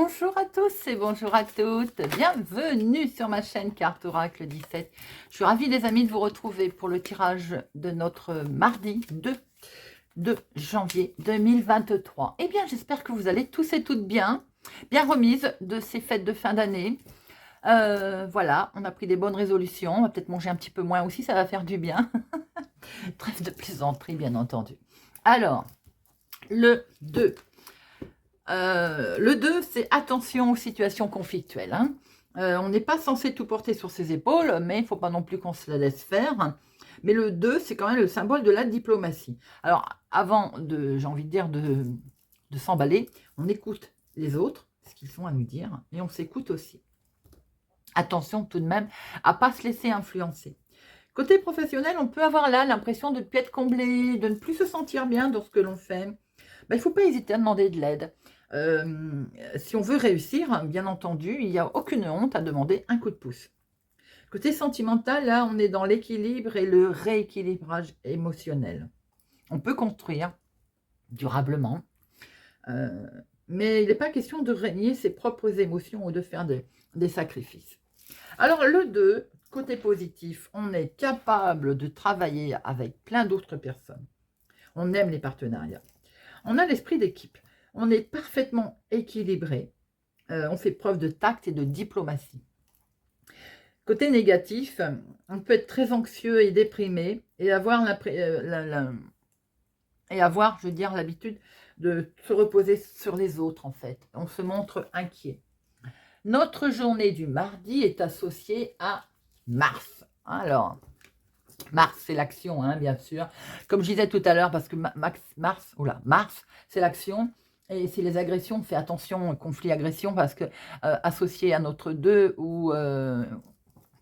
Bonjour à tous et bonjour à toutes, bienvenue sur ma chaîne Carte Oracle 17. Je suis ravie les amis de vous retrouver pour le tirage de notre mardi 2 janvier 2023. Eh bien j'espère que vous allez tous et toutes bien remises de ces fêtes de fin d'année. Voilà, on a pris des bonnes résolutions, on va peut-être manger un petit peu moins aussi, ça va faire du bien. Trêve de plaisanterie bien entendu. Alors, le 2. Le 2, c'est attention aux situations conflictuelles. Hein. On n'est pas censé tout porter sur ses épaules, mais il ne faut pas non plus qu'on se la laisse faire. Mais le 2, c'est quand même le symbole de la diplomatie. Alors, avant de, j'ai envie de dire, de s'emballer, on écoute les autres, ce qu'ils ont à nous dire, et on s'écoute aussi. Attention tout de même à ne pas se laisser influencer. Côté professionnel, on peut avoir là l'impression de ne plus être comblé, de ne plus se sentir bien dans ce que l'on fait. Ben, il ne faut pas hésiter à demander de l'aide. Si on veut réussir, bien entendu, il n'y a aucune honte à demander un coup de pouce. Côté sentimental, là, on est dans l'équilibre et le rééquilibrage émotionnel. On peut construire durablement, mais il n'est pas question de régner ses propres émotions ou de faire des sacrifices. Alors, le 2, côté positif, on est capable de travailler avec plein d'autres personnes. On aime les partenariats. On a l'esprit d'équipe. On est parfaitement équilibré. On fait preuve de tact et de diplomatie. Côté négatif, on peut être très anxieux et déprimé et avoir l'habitude de se reposer sur les autres en fait. On se montre inquiet. Notre journée du mardi est associée à Mars. Alors, Mars, c'est l'action, hein, bien sûr. Comme je disais tout à l'heure, parce que Mars, c'est l'action. Et c'est les agressions, on fait attention, conflit-agression, parce que associé à notre 2, où on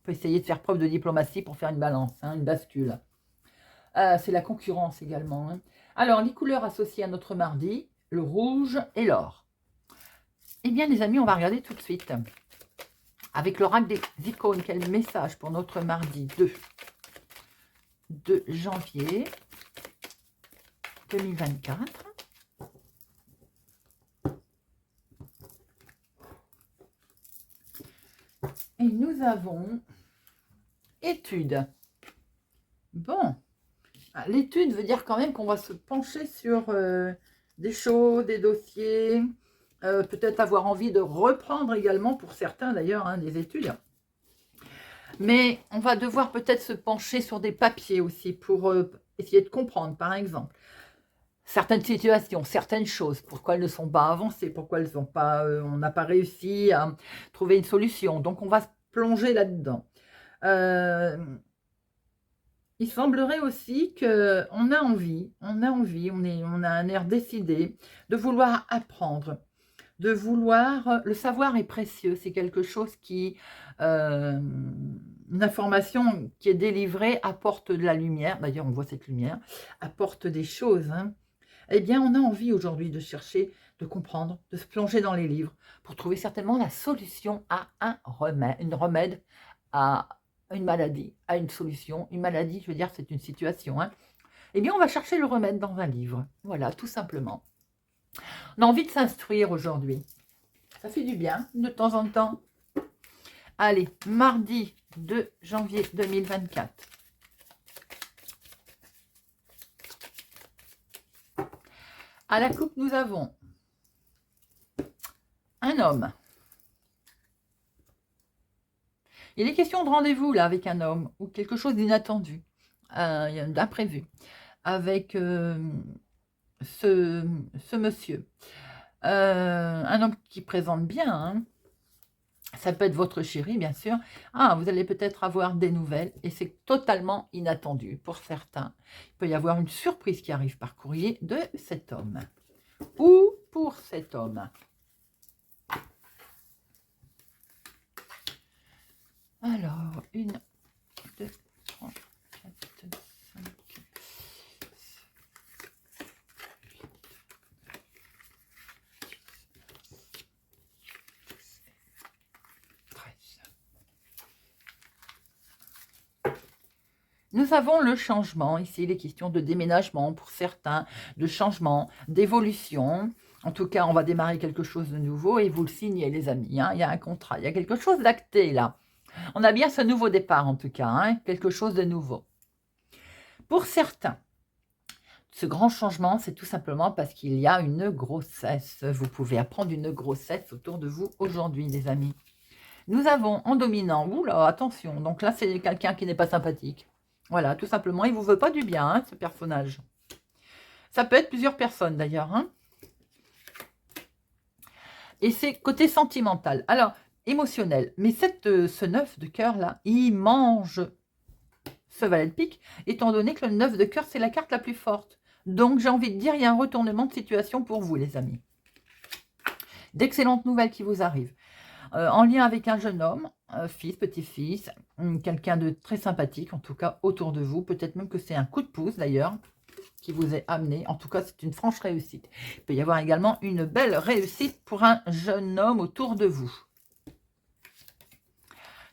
peut essayer de faire preuve de diplomatie pour faire une balance, hein, une bascule. C'est la concurrence également. Hein. Alors, les couleurs associées à notre mardi, le rouge et l'or. Eh bien, les amis, on va regarder tout de suite. Avec l'oracle des icônes, quel message pour notre mardi 2 janvier 2024. Et nous avons étude. Bon, l'étude veut dire quand même qu'on va se pencher sur des choses, des dossiers, peut-être avoir envie de reprendre également, pour certains d'ailleurs, hein, des études. Mais on va devoir peut-être se pencher sur des papiers aussi pour essayer de comprendre, par exemple, certaines situations, certaines choses, pourquoi elles ne sont pas avancées, pourquoi elles ont pas, on n'a pas réussi à trouver une solution. Donc, on va se plonger là-dedans. Il semblerait aussi qu'on a envie, on a un air décidé de vouloir apprendre, de vouloir... Le savoir est précieux, c'est quelque chose qui... une information qui est délivrée apporte de la lumière, d'ailleurs on voit cette lumière, apporte des choses. Hein. Eh bien on a envie aujourd'hui de chercher, de comprendre, de se plonger dans les livres pour trouver certainement la solution à un remède à une maladie, à une solution. Une maladie, je veux dire, c'est une situation. Hein. Eh bien on va chercher le remède dans un livre, voilà, tout simplement. On a envie de s'instruire aujourd'hui. Ça fait du bien de temps en temps. Allez, mardi 2 janvier 2024. À la coupe, nous avons un homme. Il est question de rendez-vous là avec un homme ou quelque chose d'inattendu, d'imprévu, avec ce monsieur. Un homme qui présente bien, hein. Ça peut être votre chéri, bien sûr. Ah, vous allez peut-être avoir des nouvelles et c'est totalement inattendu pour certains. Il peut y avoir une surprise qui arrive par courrier de cet homme ou pour cet homme. Alors, 1, 2, 3, 4, 5, 13. Nous avons le changement. Ici, il est question de déménagement pour certains, de changement, d'évolution. En tout cas, on va démarrer quelque chose de nouveau et vous le signez, les amis. Hein. Il y a un contrat, il y a quelque chose d'acté là. On a bien ce nouveau départ, en tout cas, hein, quelque chose de nouveau. Pour certains, ce grand changement, c'est tout simplement parce qu'il y a une grossesse. Vous pouvez apprendre une grossesse autour de vous aujourd'hui, les amis. Nous avons en dominant, oula, attention, donc là, c'est quelqu'un qui n'est pas sympathique. Voilà, tout simplement, il ne vous veut pas du bien, hein, ce personnage. Ça peut être plusieurs personnes, d'ailleurs. Hein. Et c'est côté sentimental. Alors, émotionnel. Mais ce 9 de cœur, là, il mange ce valet de pique, étant donné que le 9 de cœur, c'est la carte la plus forte. Donc, j'ai envie de dire, il y a un retournement de situation pour vous, les amis. D'excellentes nouvelles qui vous arrivent. En lien avec un jeune homme, fils, petit-fils, quelqu'un de très sympathique, en tout cas, autour de vous. Peut-être même que c'est un coup de pouce, d'ailleurs, qui vous est amené. En tout cas, c'est une franche réussite. Il peut y avoir également une belle réussite pour un jeune homme autour de vous.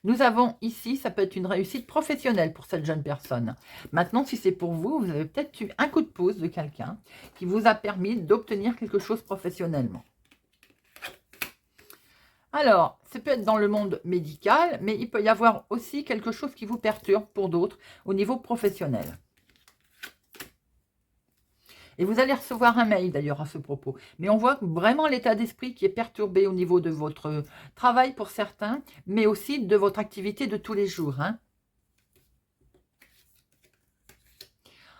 Nous avons ici, ça peut être une réussite professionnelle pour cette jeune personne. Maintenant, si c'est pour vous, vous avez peut-être eu un coup de pouce de quelqu'un qui vous a permis d'obtenir quelque chose professionnellement. Alors, ça peut être dans le monde médical, mais il peut y avoir aussi quelque chose qui vous perturbe pour d'autres au niveau professionnel. Et vous allez recevoir un mail d'ailleurs à ce propos. Mais on voit vraiment l'état d'esprit qui est perturbé au niveau de votre travail pour certains, mais aussi de votre activité de tous les jours. Hein.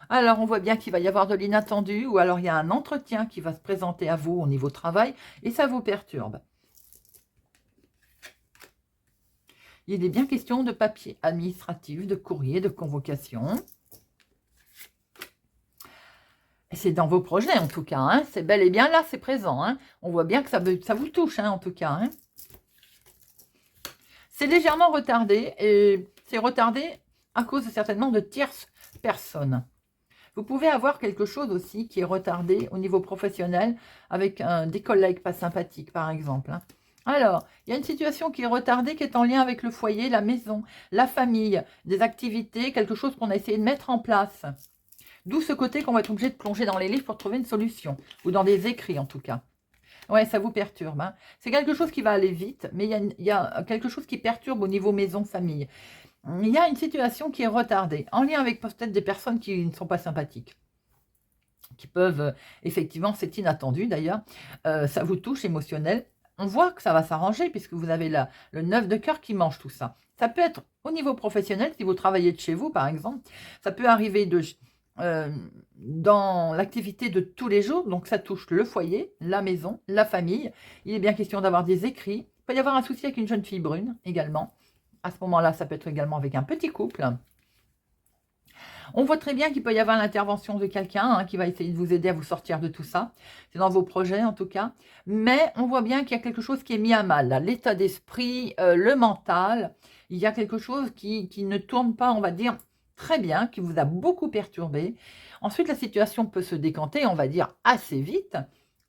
Alors, on voit bien qu'il va y avoir de l'inattendu ou alors il y a un entretien qui va se présenter à vous au niveau travail et ça vous perturbe. Il est bien question de papier administratif, de courrier, de convocation. C'est dans vos projets en tout cas, hein. C'est bel et bien là, c'est présent. Hein. On voit bien que ça vous touche hein, en tout cas. Hein. C'est légèrement retardé et c'est retardé à cause certainement de tierces personnes. Vous pouvez avoir quelque chose aussi qui est retardé au niveau professionnel avec des collègues pas sympathiques par exemple. Hein. Alors, il y a une situation qui est retardée, qui est en lien avec le foyer, la maison, la famille, des activités, quelque chose qu'on a essayé de mettre en place. D'où ce côté qu'on va être obligé de plonger dans les livres pour trouver une solution, ou dans des écrits en tout cas. Ouais, ça vous perturbe. Hein. C'est quelque chose qui va aller vite, mais il y a quelque chose qui perturbe au niveau maison, famille. Il y a une situation qui est retardée, en lien avec peut-être des personnes qui ne sont pas sympathiques. Qui peuvent, effectivement, c'est inattendu d'ailleurs, ça vous touche émotionnel. On voit que ça va s'arranger puisque vous avez le 9 de cœur qui mange tout ça. Ça peut être au niveau professionnel, si vous travaillez de chez vous par exemple. Ça peut arriver dans l'activité de tous les jours. Donc ça touche le foyer, la maison, la famille. Il est bien question d'avoir des écrits. Il peut y avoir un souci avec une jeune fille brune également. À ce moment-là, ça peut être également avec un petit couple. On voit très bien qu'il peut y avoir l'intervention de quelqu'un hein, qui va essayer de vous aider à vous sortir de tout ça. C'est dans vos projets en tout cas. Mais on voit bien qu'il y a quelque chose qui est mis à mal. L'état d'esprit, le mental. Il y a quelque chose qui ne tourne pas, on va dire, très bien, qui vous a beaucoup perturbé. Ensuite, la situation peut se décanter, on va dire, assez vite.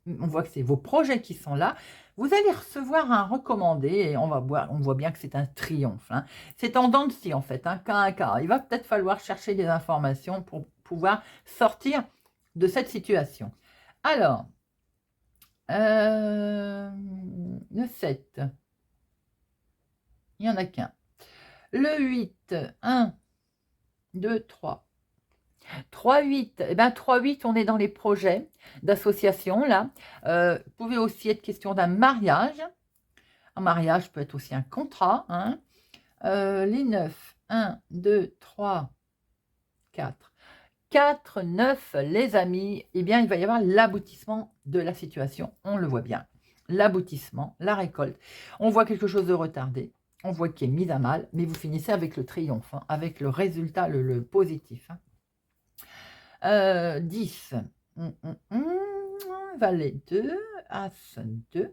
On voit que c'est vos projets qui sont là. Vous allez recevoir un recommandé et on voit bien que c'est un triomphe. Hein. C'est en dents de scie en fait, un cas à cas. Il va peut-être falloir chercher des informations pour pouvoir sortir de cette situation. Alors, le 7, il n'y en a qu'un. Le 8, 1, 2, 3. 3-8, eh ben 3-8, on est dans les projets d'association là. Vous pouvez aussi être question d'un mariage. Un mariage peut être aussi un contrat. Hein. Les 9, 1, 2, 3, 4. 4, 9, les amis, eh bien il va y avoir l'aboutissement de la situation. On le voit bien. L'aboutissement, la récolte. On voit quelque chose de retardé. On voit qu'il est mis à mal, mais vous finissez avec le triomphe, hein, avec le résultat, le positif. Hein. 10, valet 2, as 2, il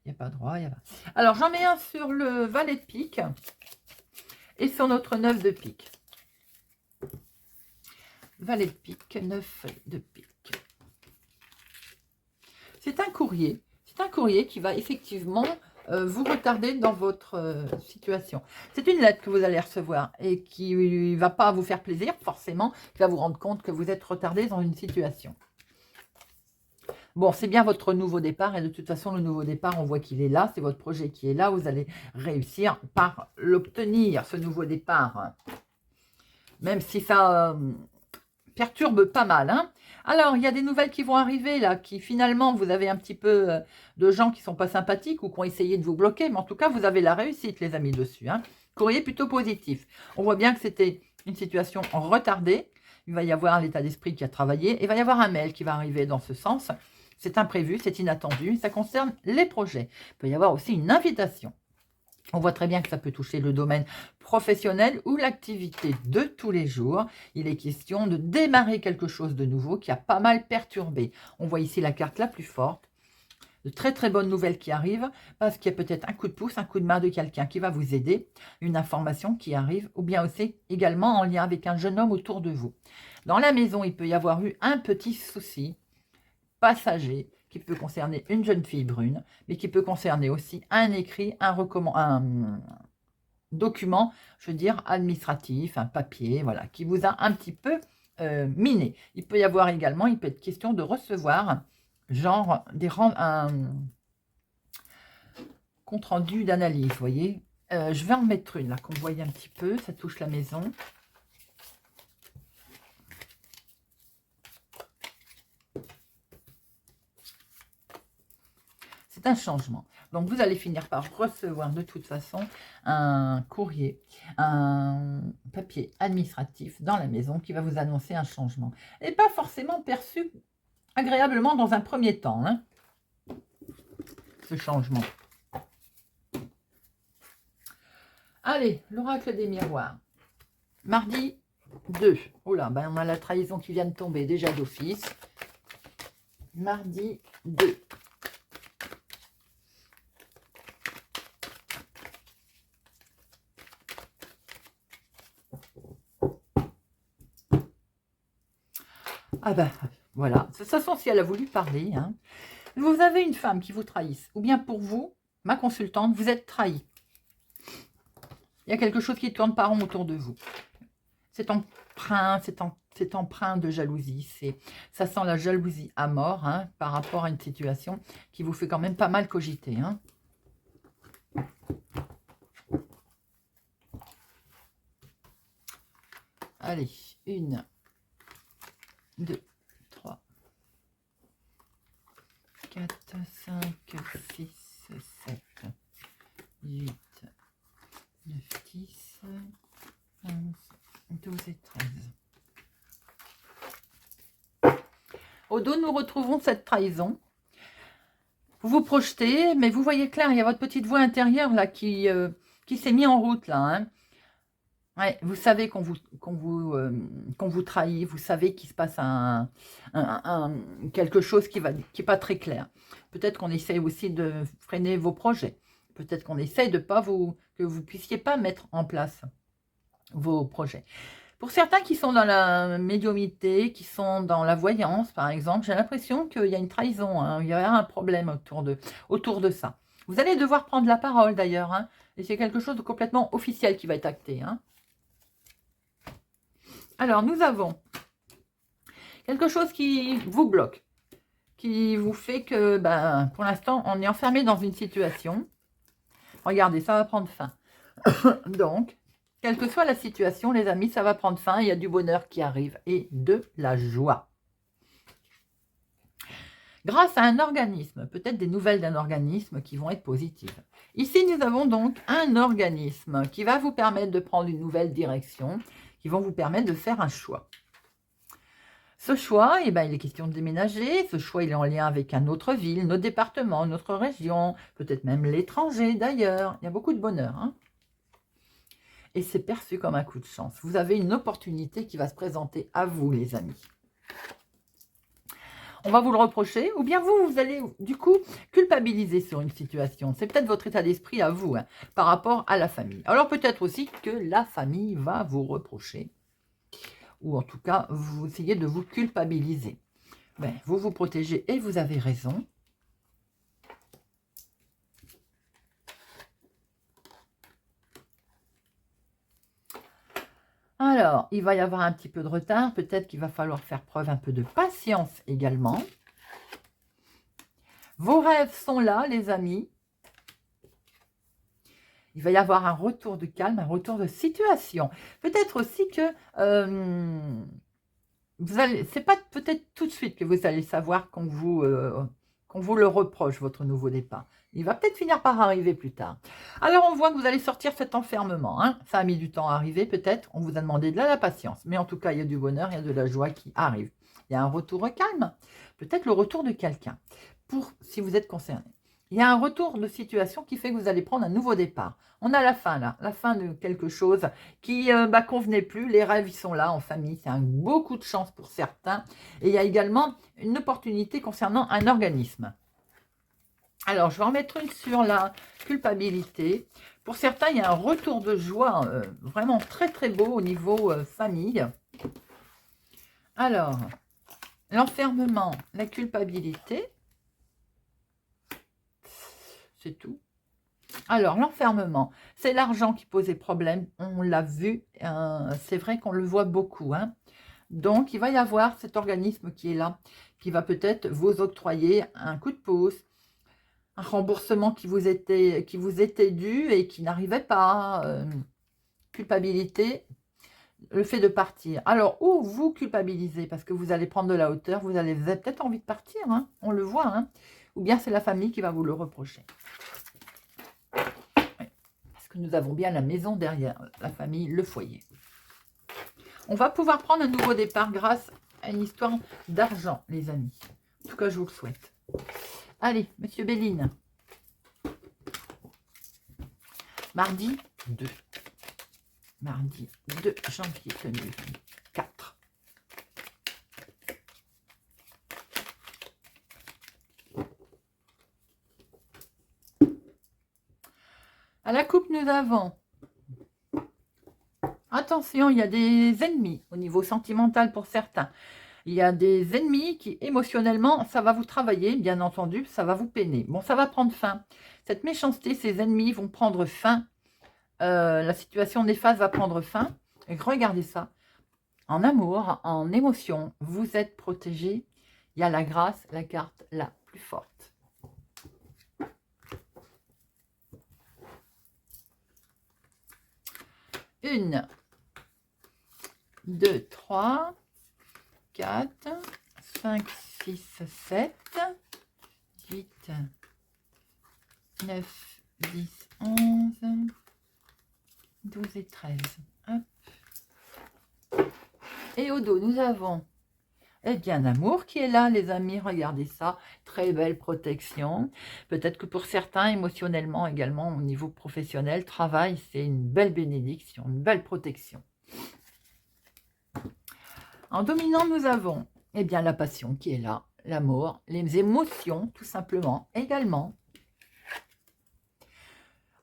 n'y a pas droit, il y a pas. Alors j'en mets un sur le valet de pique et sur notre 9 de pique. Valet de pique, 9 de pique. C'est un courrier qui va effectivement vous retarder dans votre situation. C'est une lettre que vous allez recevoir et qui ne va pas vous faire plaisir, forcément, qui va vous rendre compte que vous êtes retardé dans une situation. Bon, c'est bien votre nouveau départ et de toute façon, le nouveau départ, on voit qu'il est là. C'est votre projet qui est là. Vous allez réussir par l'obtenir, ce nouveau départ. Même si ça perturbe pas mal. Hein. Alors, il y a des nouvelles qui vont arriver là, qui finalement, vous avez un petit peu de gens qui sont pas sympathiques ou qui ont essayé de vous bloquer. Mais en tout cas, vous avez la réussite, les amis, dessus. Hein. Courrier plutôt positif. On voit bien que c'était une situation retardée. Il va y avoir l'état d'esprit qui a travaillé. Il va y avoir un mail qui va arriver dans ce sens. C'est imprévu, c'est inattendu, ça concerne les projets. Il peut y avoir aussi une invitation. On voit très bien que ça peut toucher le domaine professionnel ou l'activité de tous les jours. Il est question de démarrer quelque chose de nouveau qui a pas mal perturbé. On voit ici la carte la plus forte. De très très bonnes nouvelles qui arrivent parce qu'il y a peut-être un coup de pouce, un coup de main de quelqu'un qui va vous aider, une information qui arrive ou bien aussi également en lien avec un jeune homme autour de vous. Dans la maison, il peut y avoir eu un petit souci passager qui peut concerner une jeune fille brune, mais qui peut concerner aussi un écrit, un document, je veux dire, administratif, un papier, voilà, qui vous a un petit peu miné. Il peut y avoir également, il peut être question de recevoir, genre, un compte-rendu d'analyse, vous voyez. Je vais en mettre une, là, qu'on voyait un petit peu, ça touche la maison. C'est un changement. Donc, vous allez finir par recevoir de toute façon un courrier, un papier administratif dans la maison qui va vous annoncer un changement. Et pas forcément perçu agréablement dans un premier temps, hein, ce changement. Allez, l'oracle des miroirs. Mardi 2. Oh là, ben on a la trahison qui vient de tomber déjà d'office. Mardi 2. Ah ben, voilà. De toute façon, si elle a voulu parler, hein. Vous avez une femme qui vous trahisse, ou bien pour vous, ma consultante, vous êtes trahi. Il y a quelque chose qui tourne pas rond autour de vous. C'est empreint de jalousie. Ça sent la jalousie à mort, hein, par rapport à une situation qui vous fait quand même pas mal cogiter. Hein. Allez, 1, 2, 3, 4, 5, 6, 7, 8, 9, 10, 11, 12 et 13. Au dos, nous retrouvons cette trahison. Vous vous projetez, mais vous voyez clair, il y a votre petite voix intérieure là qui s'est mise en route là. Hein. Ouais, vous savez qu'on vous trahit, vous savez qu'il se passe quelque chose qui est pas très clair. Peut-être qu'on essaye aussi de freiner vos projets. Peut-être qu'on essaye de pas que vous puissiez pas mettre en place vos projets. Pour certains qui sont dans la médiumnité, qui sont dans la voyance, par exemple, j'ai l'impression qu'il y a une trahison, hein, il y a un problème autour de ça. Vous allez devoir prendre la parole d'ailleurs, hein, et c'est quelque chose de complètement officiel qui va être acté. Hein. Alors, nous avons quelque chose qui vous bloque, qui vous fait que, ben, pour l'instant, on est enfermé dans une situation. Regardez, ça va prendre fin. Donc, quelle que soit la situation, les amis, ça va prendre fin. Il y a du bonheur qui arrive et de la joie. Grâce à un organisme, peut-être des nouvelles d'un organisme qui vont être positives. Ici, nous avons donc un organisme qui va vous permettre de prendre une nouvelle direction, qui vont vous permettre de faire un choix. Ce choix, eh ben, il est question de déménager. Ce choix, il est en lien avec une autre ville, notre département, notre région, peut-être même l'étranger d'ailleurs. Il y a beaucoup de bonheur. Hein. Et c'est perçu comme un coup de chance. Vous avez une opportunité qui va se présenter à vous, les amis. On va vous le reprocher, ou bien vous allez du coup culpabiliser sur une situation. C'est peut-être votre état d'esprit à vous, hein, par rapport à la famille. Alors peut-être aussi que la famille va vous reprocher, ou en tout cas, vous essayez de vous culpabiliser. Ben, vous vous protégez et vous avez raison. Alors, il va y avoir un petit peu de retard. Peut-être qu'il va falloir faire preuve un peu de patience également. Vos rêves sont là, les amis. Il va y avoir un retour de calme, un retour de situation. Peut-être aussi que c'est pas peut-être tout de suite que vous allez savoir qu'on vous le reproche, votre nouveau départ. Il va peut-être finir par arriver plus tard. Alors, on voit que vous allez sortir cet enfermement. Hein. Ça a mis du temps à arriver, peut-être. On vous a demandé de la patience. Mais en tout cas, il y a du bonheur, il y a de la joie qui arrive. Il y a un retour au calme. Peut-être le retour de quelqu'un, si vous êtes concerné. Il y a un retour de situation qui fait que vous allez prendre un nouveau départ. On a la fin, là. La fin de quelque chose qui convenait plus. Les rêves, ils sont là en famille. C'est beaucoup de chance pour certains. Et il y a également une opportunité concernant un organisme. Alors, je vais en mettre une sur la culpabilité. Pour certains, il y a un retour de joie vraiment très, très beau au niveau famille. Alors, l'enfermement, la culpabilité. C'est tout. Alors, l'enfermement, c'est l'argent qui posait problème. On l'a vu. C'est vrai qu'on le voit beaucoup. Hein. Donc, il va y avoir cet organisme qui est là, qui va peut-être vous octroyer un coup de pouce, un remboursement qui vous était dû et qui n'arrivait pas. Culpabilité, le fait de partir. Alors, ou vous culpabilisez parce que vous allez prendre de la hauteur, vous avez peut-être envie de partir, hein, on le voit, hein, ou bien c'est la famille qui va vous le reprocher. Parce que nous avons bien la maison derrière, la famille, le foyer. On va pouvoir prendre un nouveau départ grâce à une histoire d'argent, les amis. En tout cas, je vous le souhaite. Allez, Monsieur Béline. Mardi 2. Mardi 2 janvier 2024. À la coupe, nous avons... Attention, il y a des ennemis au niveau sentimental pour certains. Il y a des ennemis qui, émotionnellement, ça va vous travailler, bien entendu, ça va vous peiner. Bon, ça va prendre fin. Cette méchanceté, ces ennemis vont prendre fin. La situation néfaste va prendre fin. Et regardez ça. En amour, en émotion, vous êtes protégé. Il y a la grâce, la carte la plus forte. Une, 2, 3, 4, 5, 6, 7, 8, 9, 10, 11, 12 et 13. Hop. Et au dos, nous avons bien l'amour qui est là, les amis. Regardez ça. Très belle protection. Peut-être que pour certains, émotionnellement également, au niveau professionnel, travail, c'est une belle bénédiction, une belle protection. En dominant, nous avons la passion qui est là, l'amour, les émotions, tout simplement, également.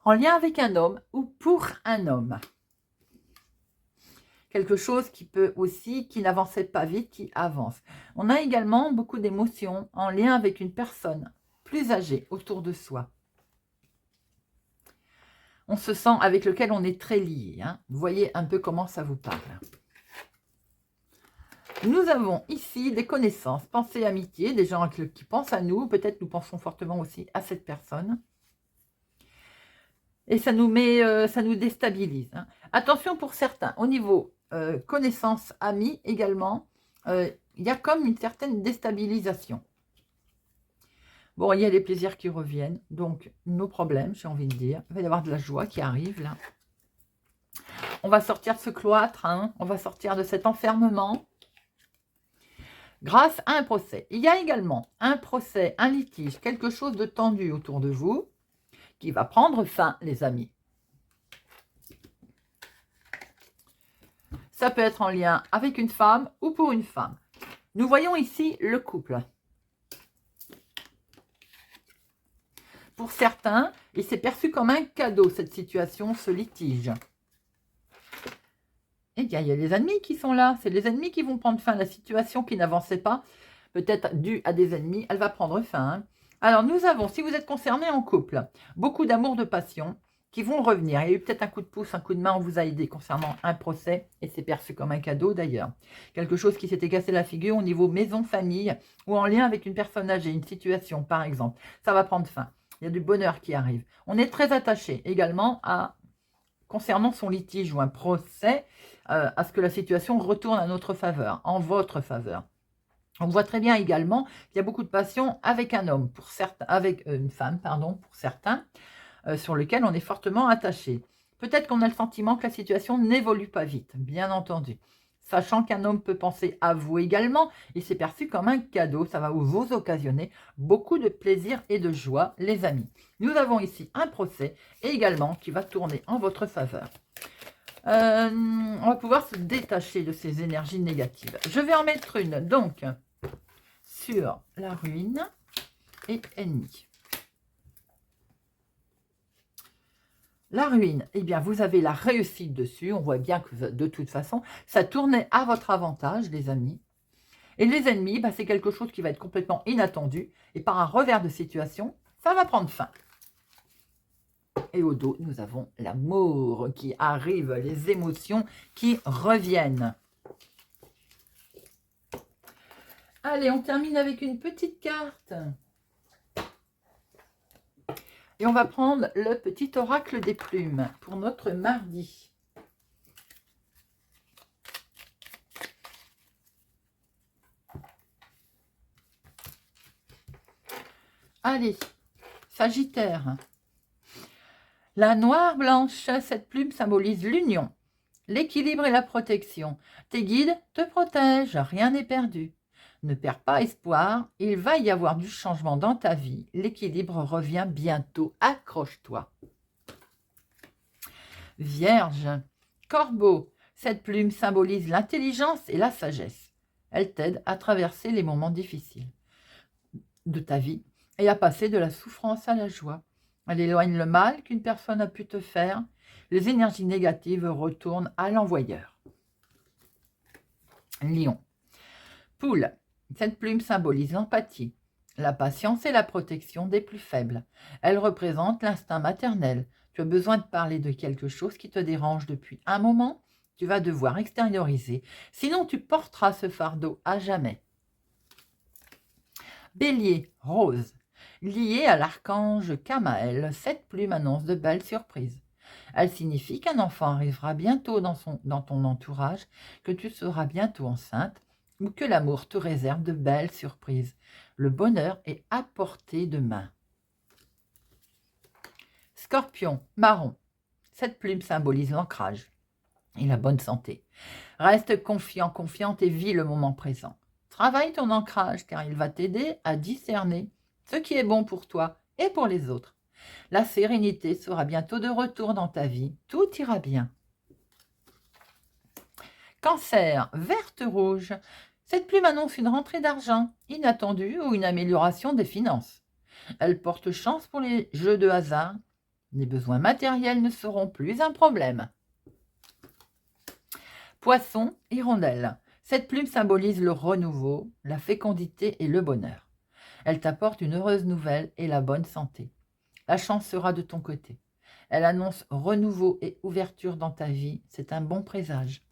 En lien avec un homme ou pour un homme. Quelque chose qui peut aussi, qui n'avançait pas vite, qui avance. On a également beaucoup d'émotions en lien avec une personne plus âgée autour de soi. On se sent avec lequel on est très lié. Hein. Vous voyez un peu comment ça vous parle. Nous avons ici des connaissances, pensées, amitié, des gens qui pensent à nous. Peut-être nous pensons fortement aussi à cette personne. Et ça nous déstabilise. Hein. Attention pour certains, au niveau connaissances, amis également, il y a comme une certaine déstabilisation. Bon, il y a les plaisirs qui reviennent, donc nos problèmes, j'ai envie de dire. Il va y avoir de la joie qui arrive là. On va sortir de ce cloître, hein, on va sortir de cet enfermement. Grâce à un procès. Il y a également un procès, un litige, quelque chose de tendu autour de vous qui va prendre fin, les amis. Ça peut être en lien avec une femme ou pour une femme. Nous voyons ici le couple. Pour certains, il s'est perçu comme un cadeau, cette situation, ce litige. Eh bien, il y a les ennemis qui sont là. C'est les ennemis qui vont prendre fin. La situation qui n'avançait pas, peut-être due à des ennemis, elle va prendre fin. Hein. Alors, nous avons, si vous êtes concerné en couple, beaucoup d'amour, de passion. qui vont revenir. Il y a eu peut-être un coup de pouce, un coup de main, on vous a aidé concernant un procès, et c'est perçu comme un cadeau d'ailleurs. Quelque chose qui s'était cassé la figure au niveau maison, famille, ou en lien avec une personne âgée, une situation par exemple. Ça va prendre fin. Il y a du bonheur qui arrive. On est très attaché également à, concernant son litige ou un procès, à ce que la situation retourne à notre faveur, en votre faveur. On voit très bien également qu'il y a beaucoup de passion avec un homme, pour certains, avec une femme, pardon, pour certains, sur lequel on est fortement attaché. Peut-être qu'on a le sentiment que la situation n'évolue pas vite, bien entendu. Sachant qu'un homme peut penser à vous également, et c'est perçu comme un cadeau, ça va vous occasionner beaucoup de plaisir et de joie, les amis. Nous avons ici un procès, et également qui va tourner en votre faveur. On va pouvoir se détacher de ces énergies négatives. Je vais en mettre une, donc, sur la ruine et ennemi. La ruine, eh bien, vous avez la réussite dessus. On voit bien que de toute façon, ça tournait à votre avantage, les amis. Et les ennemis, bah, c'est quelque chose qui va être complètement inattendu. Et par un revers de situation, ça va prendre fin. Et au dos, nous avons l'amour qui arrive, les émotions qui reviennent. Allez, on termine avec une petite carte. Et on va prendre le petit oracle des plumes pour notre mardi. Allez, Sagittaire. La noire blanche, cette plume symbolise l'union, l'équilibre et la protection. Tes guides te protègent, rien n'est perdu. Ne perds pas espoir, il va y avoir du changement dans ta vie. L'équilibre revient bientôt, accroche-toi. Vierge, Corbeau, cette plume symbolise l'intelligence et la sagesse. Elle t'aide à traverser les moments difficiles de ta vie et à passer de la souffrance à la joie. Elle éloigne le mal qu'une personne a pu te faire. Les énergies négatives retournent à l'envoyeur. Lion, Poule, cette plume symbolise l'empathie, la patience et la protection des plus faibles. Elle représente l'instinct maternel. Tu as besoin de parler de quelque chose qui te dérange depuis un moment. Tu vas devoir extérioriser. Sinon, tu porteras ce fardeau à jamais. Bélier, Rose. Liée à l'archange Kamaël, cette plume annonce de belles surprises. Elle signifie qu'un enfant arrivera bientôt dans ton entourage, que tu seras bientôt enceinte, ou que l'amour te réserve de belles surprises. Le bonheur est à portée de main. Scorpion, marron. Cette plume symbolise l'ancrage et la bonne santé. Reste confiant, confiante et vis le moment présent. Travaille ton ancrage car il va t'aider à discerner ce qui est bon pour toi et pour les autres. La sérénité sera bientôt de retour dans ta vie. Tout ira bien. Cancer, verte-rouge. Cette plume annonce une rentrée d'argent inattendue ou une amélioration des finances. Elle porte chance pour les jeux de hasard. Les besoins matériels ne seront plus un problème. Poisson, hirondelle. Cette plume symbolise le renouveau, la fécondité et le bonheur. Elle t'apporte une heureuse nouvelle et la bonne santé. La chance sera de ton côté. Elle annonce renouveau et ouverture dans ta vie. C'est un bon présage.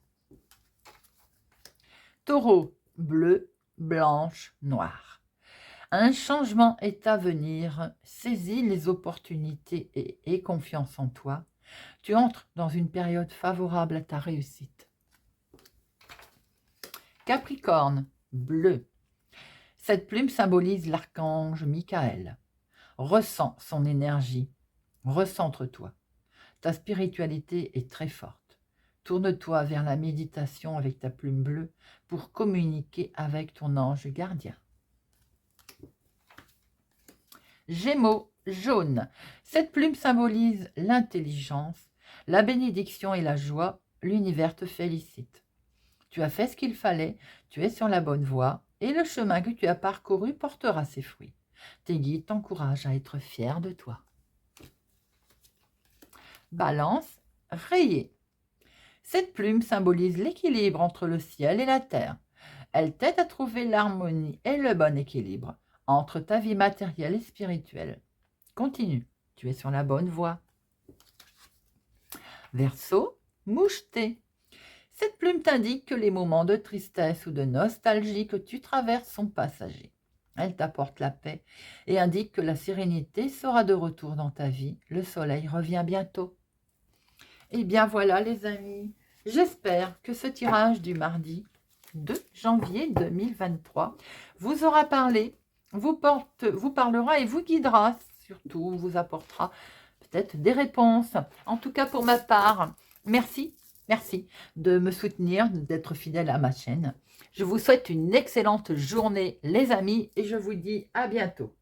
Taureau, bleu, blanche, noire. Un changement est à venir. Saisis les opportunités et aie confiance en toi. Tu entres dans une période favorable à ta réussite. Capricorne, bleu. Cette plume symbolise l'archange Michael. Ressens son énergie. Recentre-toi. Ta spiritualité est très forte. Tourne-toi vers la méditation avec ta plume bleue pour communiquer avec ton ange gardien. Gémeaux, jaune. Cette plume symbolise l'intelligence, la bénédiction et la joie. L'univers te félicite. Tu as fait ce qu'il fallait, tu es sur la bonne voie et le chemin que tu as parcouru portera ses fruits. Tes guides t'encouragent à être fier de toi. Balance, rayé. Cette plume symbolise l'équilibre entre le ciel et la terre. Elle t'aide à trouver l'harmonie et le bon équilibre entre ta vie matérielle et spirituelle. Continue, tu es sur la bonne voie. Verseau, moucheté. Cette plume t'indique que les moments de tristesse ou de nostalgie que tu traverses sont passagers. Elle t'apporte la paix et indique que la sérénité sera de retour dans ta vie. Le soleil revient bientôt. Et bien voilà les amis, j'espère que ce tirage du mardi 2 janvier 2023 vous aura parlé, vous parlera et vous guidera, surtout vous apportera peut-être des réponses. En tout cas pour ma part, merci de me soutenir, d'être fidèle à ma chaîne. Je vous souhaite une excellente journée les amis et je vous dis à bientôt.